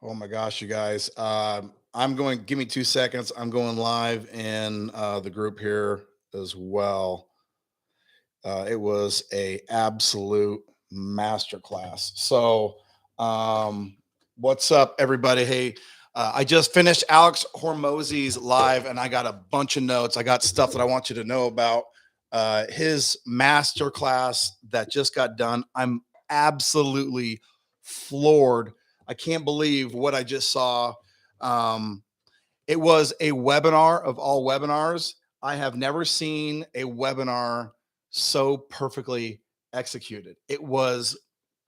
Oh my gosh, you guys. Give me 2 seconds. I'm going live in the group here as well. It was a absolute masterclass. So, um, what's up, everybody? Hey, I just finished Alex Hormozi's live, and I got a bunch of notes. I got stuff that I want you to know about his masterclass that just got done. I'm absolutely floored. I can't believe what I just saw. Um, it was a webinar of all webinars. I have never seen a webinar so perfectly executed. It was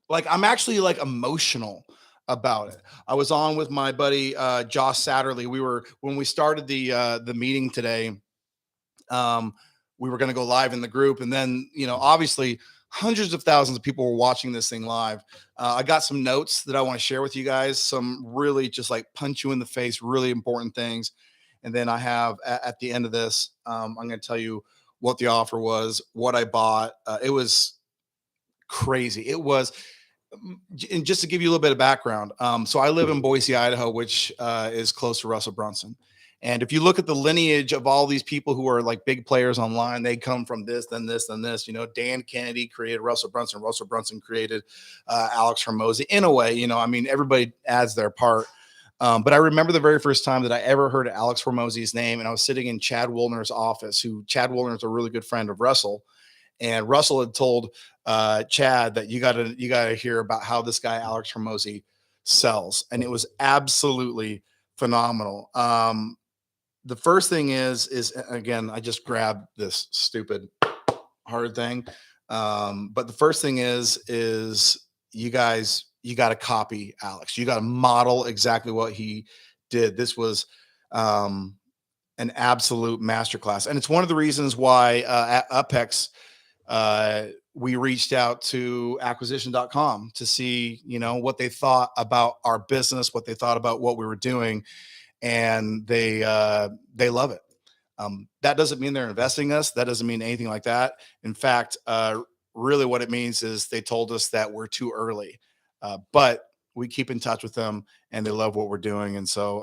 like I'm actually like emotional about it. I was on with my buddy Josh Satterley. We were when we started the meeting today. Um, we were going to go live in the group, and then obviously hundreds of thousands of people were watching this thing live. I got some notes that I want to share with you guys. Some really just like punch you in the face, really important things. And then I have at the end of this, I'm going to tell you what the offer was, what I bought. It was crazy. It was, and just to give you a little bit of background, so I live in Boise, Idaho, which is close to Russell Brunson. And if you look at the lineage of all these people who are like big players online, they come from this, then this, then this. Dan Kennedy created Russell Brunson. Russell Brunson created Alex Hormozi. In a way, I mean, everybody adds their part. But I remember the very first time that I ever heard Alex Hormozi's name, and I was sitting in Chad Woolner's office. Who Chad Woolner is a really good friend of Russell, and Russell had told Chad that you gotta hear about how this guy Alex Hormozi sells, and it was absolutely phenomenal. The first thing is again, I just grabbed this stupid hard thing. But the first thing is you guys, you got to copy Alex. You got to model exactly what he did. This was um, an absolute masterclass, and it's one of the reasons why at UpHex we reached out to acquisition.com to see what they thought about our business, what they thought about what we were doing, and they love it. That doesn't mean they're investing us. That doesn't mean anything like that. In fact, really what it means is they told us that we're too early, but we keep in touch with them and they love what we're doing. And so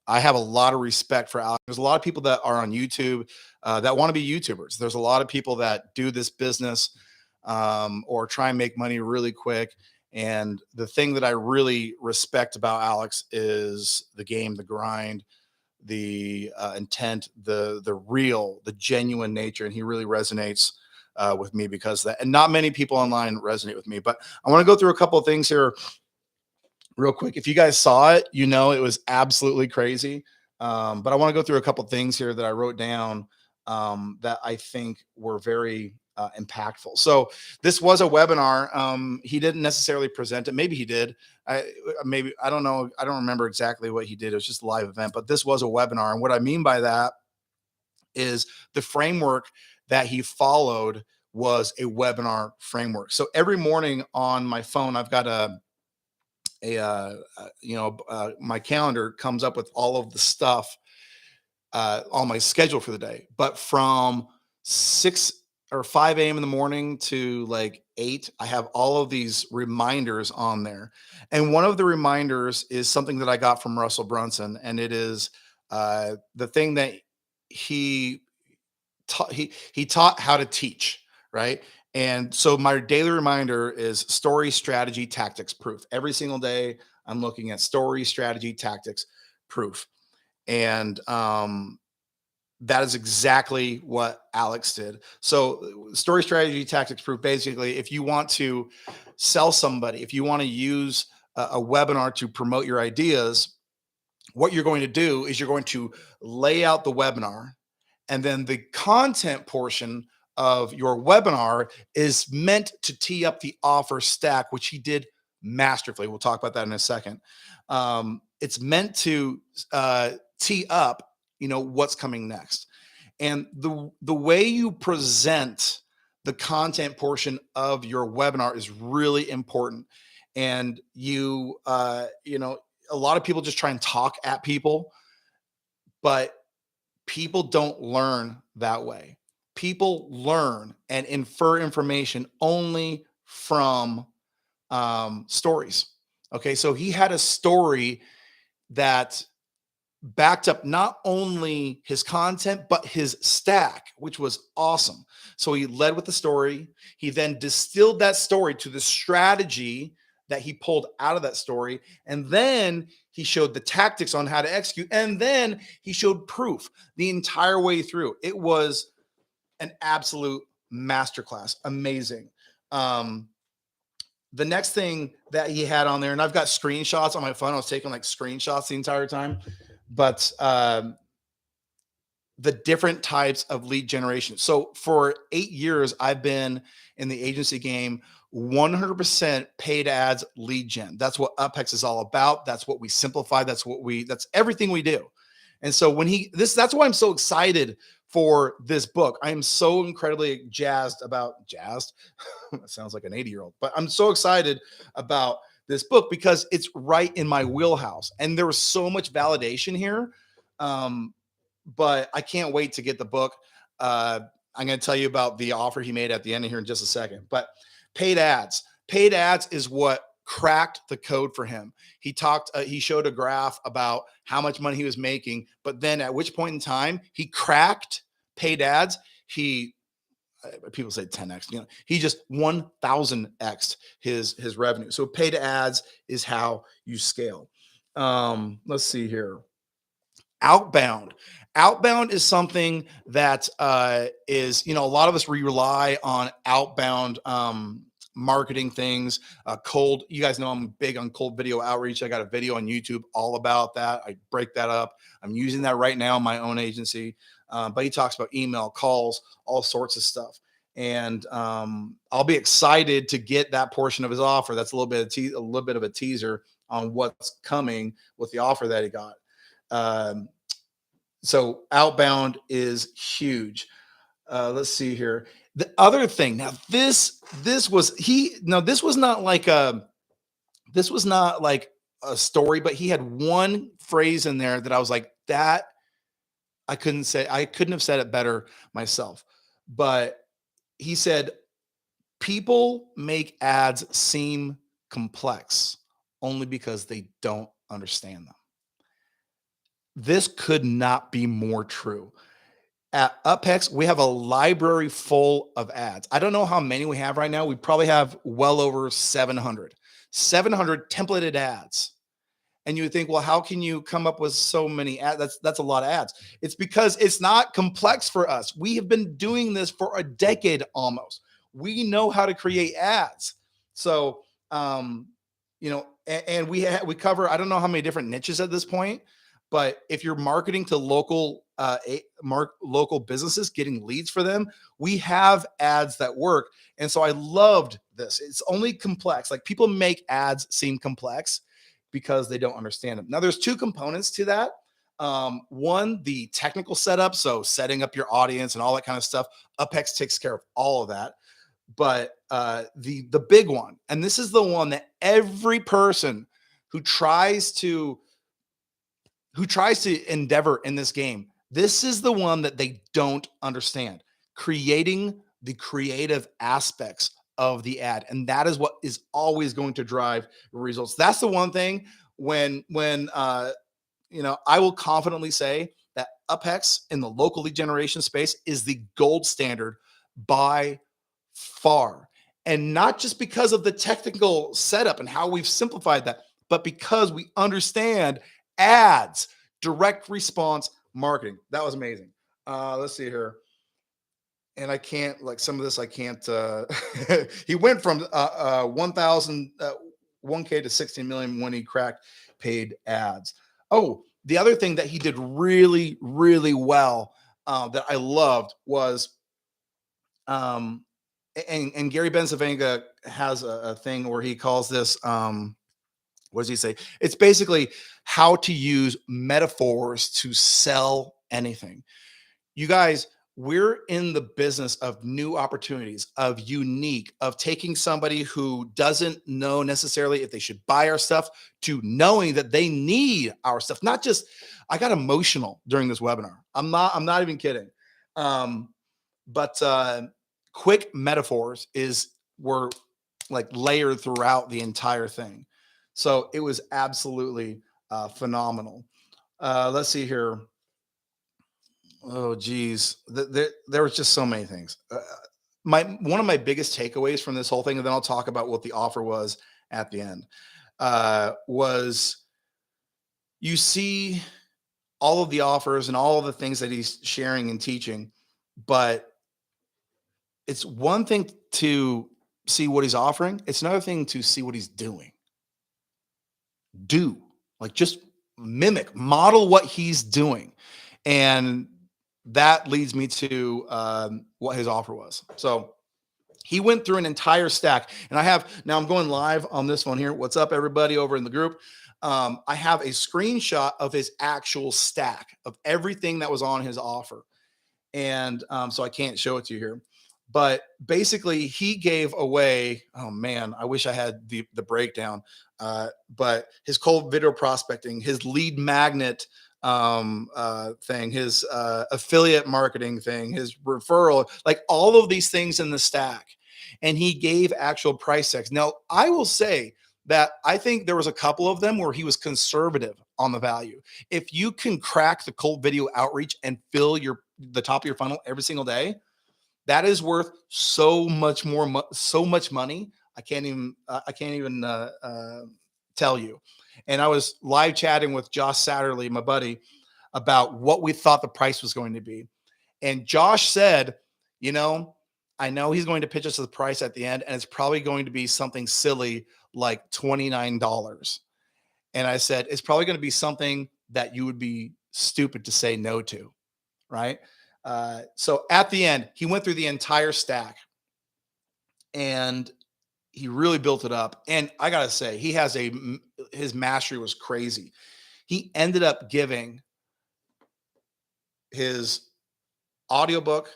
I have a lot of respect for Alex. There's a lot of people that are on YouTube that want to be YouTubers. There's a lot of people that do this business or try and make money really quick. And the thing that I really respect about Alex is the game, the grind, the intent, the genuine nature, and he really resonates with me because of that. And not many people online resonate with me. But I want to go through a couple of things here real quick. If you guys saw it, it was absolutely crazy. But I want to go through a couple of things here that I wrote down that I think were very impactful. So this was a webinar. He didn't necessarily present it. Maybe he did. Maybe I don't know. I don't remember exactly what he did. It was just a live event. But this was a webinar, and what I mean by that is the framework that he followed was a webinar framework. So every morning on my phone, I've got my calendar comes up with all of the stuff on my schedule for the day. But from 6 or 5 a.m. in the morning to like 8, I have all of these reminders on there. And one of the reminders is something that I got from Russell Brunson, and it is the thing that he he taught how to teach, right? And so my daily reminder is story, strategy, tactics, proof. Every single day, I'm looking at story, strategy, tactics, proof. And that is exactly what Alex did. So, story, strategy, tactics, proof. Basically, if you want to sell somebody, if you want to use a webinar to promote your ideas, what you're going to do is you're going to lay out the webinar, and then the content portion of your webinar is meant to tee up the offer stack, which he did masterfully. We'll talk about that in a second. It's meant to tee up, what's coming next. And the way you present the content portion of your webinar is really important. And a lot of people just try and talk at people, but people don't learn that way. People learn and infer information only from stories. Okay. So he had a story that backed up not only his content, but his stack, which was awesome. So he led with the story. He then distilled that story to the strategy that he pulled out of that story. And then he showed the tactics on how to execute. And then he showed proof the entire way through. It was an absolute masterclass. Amazing. Um, the next thing that he had on there, and I've got screenshots on my phone. I was taking like screenshots the entire time, but the different types of lead generation. So for 8 years, I've been in the agency game, 100% paid ads lead gen. That's what UpHex is all about. That's what we simplify. That's everything we do. And so that's why I'm so excited for this book. I am so incredibly jazzed. That sounds like an 80-year-old, but I'm so excited about this book because it's right in my wheelhouse. And there was so much validation here. But I can't wait to get the book. I'm going to tell you about the offer he made at the end of here in just a second. But paid ads is what cracked the code for him. He showed a graph about how much money he was making, but then at which point in time he cracked paid ads, people say 10x, he just 1000x his revenue. So paid ads is how you scale. Let's see here. Outbound. Outbound is something that is, a lot of us rely on outbound marketing things. Cold, you guys know I'm big on cold video outreach. I got a video on YouTube all about that. I break that up. I'm using that right now in my own agency. But he talks about email, calls, all sorts of stuff. And I'll be excited to get that portion of his offer. That's a little bit of a teaser on what's coming with the offer that he got. So outbound is huge. Let's see here. The other thing, now this was not like a story, but he had one phrase in there that I was like, that I couldn't have said it better myself. But he said, people make ads seem complex only because they don't understand them. This could not be more true. At UpHex, we have a library full of ads. I don't know how many we have right now. We probably have well over 700 templated ads. And you would think, well, how can you come up with so many ads? That's a lot of ads. It's because it's not complex for us. We have been doing this for a decade almost. We know how to create ads. So, and we cover, I don't know how many different niches at this point, but if you're marketing to local businesses, getting leads for them, we have ads that work. And so I loved this. It's only complex. Like, people make ads seem complex because they don't understand them. Now, there's two components to that. One, the technical setup. So setting up your audience and all that kind of stuff. UpHex takes care of all of that. But the big one, and this is the one that every person who tries to endeavor in this game, this is the one that they don't understand: creating the creative aspects of the ad. And that is what is always going to drive results. That's the one thing when I will confidently say that UpHex in the local lead generation space is the gold standard by far. And not just because of the technical setup and how we've simplified that, but because we understand ads, direct response marketing. That was amazing. Let's see here. And I can't, like, some of this I can't. He went from 1K to 16 million when he cracked paid ads. Oh, the other thing that he did really, really well that I loved was, and Gary Bencivenga has a thing where he calls this, what does he say? It's basically how to use metaphors to sell anything. You guys, we're in the business of new opportunities, of unique, of taking somebody who doesn't know necessarily if they should buy our stuff to knowing that they need our stuff. Not just, I got emotional during this webinar. I'm not even kidding. But quick metaphors were like layered throughout the entire thing. So it was absolutely phenomenal. Let's see here. Oh, geez, there was just so many things. My one of my biggest takeaways from this whole thing, and then I'll talk about what the offer was at the end. Was you see all of the offers and all of the things that he's sharing and teaching, but it's one thing to see what he's offering. It's another thing to see what he's doing. Do like just mimic, model what he's doing, and that leads me to what his offer was. So he went through an entire stack, and I have now. I'm going live on this one here. What's up, everybody over in the group? I have a screenshot of his actual stack of everything that was on his offer, and so I can't show it to you here. But basically, he gave away. Oh man, I wish I had the breakdown. But his cold video prospecting, his lead magnet thing, his affiliate marketing thing, his referral, like all of these things in the stack. And he gave actual price tags. Now, I will say that I think there was a couple of them where he was conservative on the value. If you can crack the cold video outreach and fill the top of your funnel every single day, that is worth so much more, so much money. I can't even tell you. And I was live chatting with Josh Satterley, my buddy, about what we thought the price was going to be. And Josh said, you know, I know he's going to pitch us the price at the end, and it's probably going to be something silly like $29. And I said, it's probably going to be something that you would be stupid to say no to, right? So at the end, he went through the entire stack and he really built it up. And I got to say, his mastery was crazy. He ended up giving his audiobook,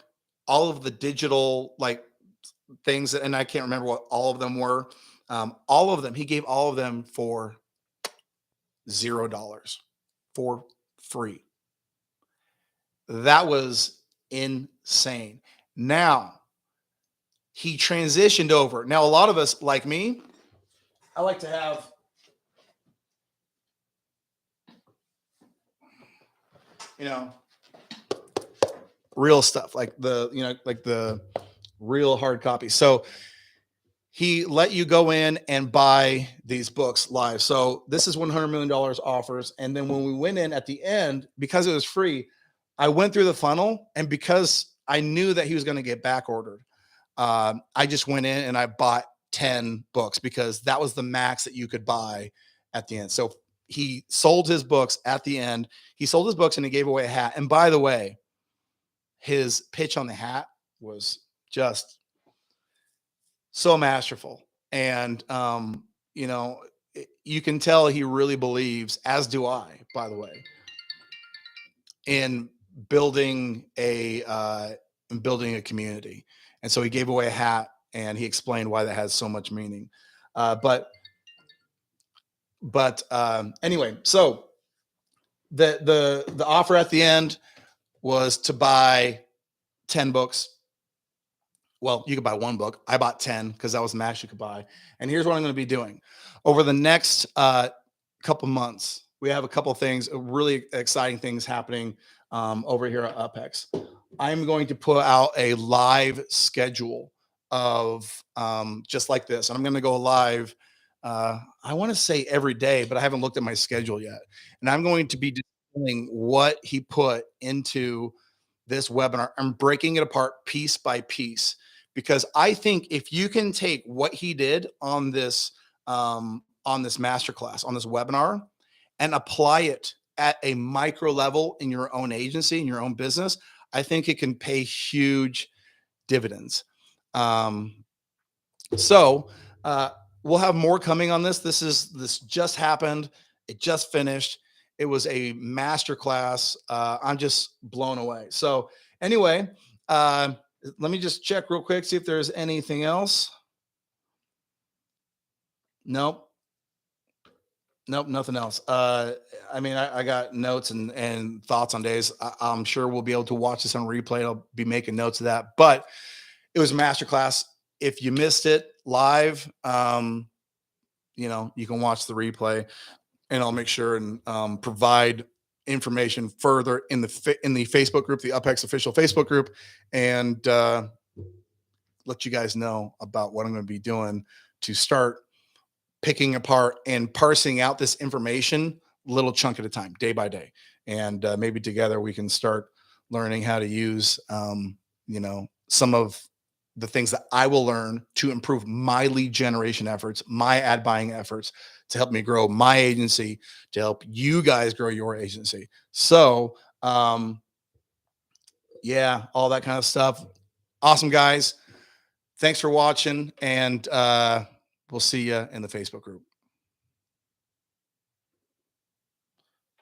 all of the digital like things, and I can't remember what all of them were. All of them, he gave all of them for $0 for free. That was insane. Now he transitioned over. Now, a lot of us, like me, I like to have real stuff like the real hard copy. So he let you go in and buy these books live. So this is $100 million offers. And then when we went in at the end, because it was free, I went through the funnel, and because I knew that he was going to get back ordered, I just went in and I bought 10 books because that was the max that you could buy at the end. So he sold his books at the end. He sold his books and he gave away a hat. And by the way, his pitch on the hat was just so masterful. And, you can tell he really believes, as do I, by the way, in building a community. And so he gave away a hat and he explained why that has so much meaning. But anyway, so the offer at the end was to buy 10 books. Well, you could buy one book. I bought 10 because that was the max you could buy. And here's what I'm going to be doing over the next couple months. We have a couple things, really exciting things happening over here at UpHex. I'm going to put out a live schedule of just like this. And I'm going to go live. I want to say every day, but I haven't looked at my schedule yet. And I'm going to be distilling what he put into this webinar. I'm breaking it apart piece by piece, because I think if you can take what he did on this masterclass, on this webinar, and apply it at a micro level in your own agency, in your own business, I think it can pay huge dividends. So we'll have more coming on this. This just happened. It just finished. It was a masterclass. I'm just blown away. So anyway, let me just check real quick, see if there's anything else. Nope, nothing else. I mean, I got notes and thoughts on days. I'm sure we'll be able to watch this on replay. I'll be making notes of that. But it was a masterclass. If you missed it live, you can watch the replay, and I'll make sure and provide information further in the Facebook group, the UpHex official Facebook group, and let you guys know about what I'm going to be doing to start picking apart and parsing out this information little chunk at a time, day by day. And maybe together we can start learning how to use, some of the things that I will learn to improve my lead generation efforts, my ad buying efforts, to help me grow my agency, to help you guys grow your agency. So, yeah, all that kind of stuff. Awesome, guys. Thanks for watching, and we'll see you in the Facebook group.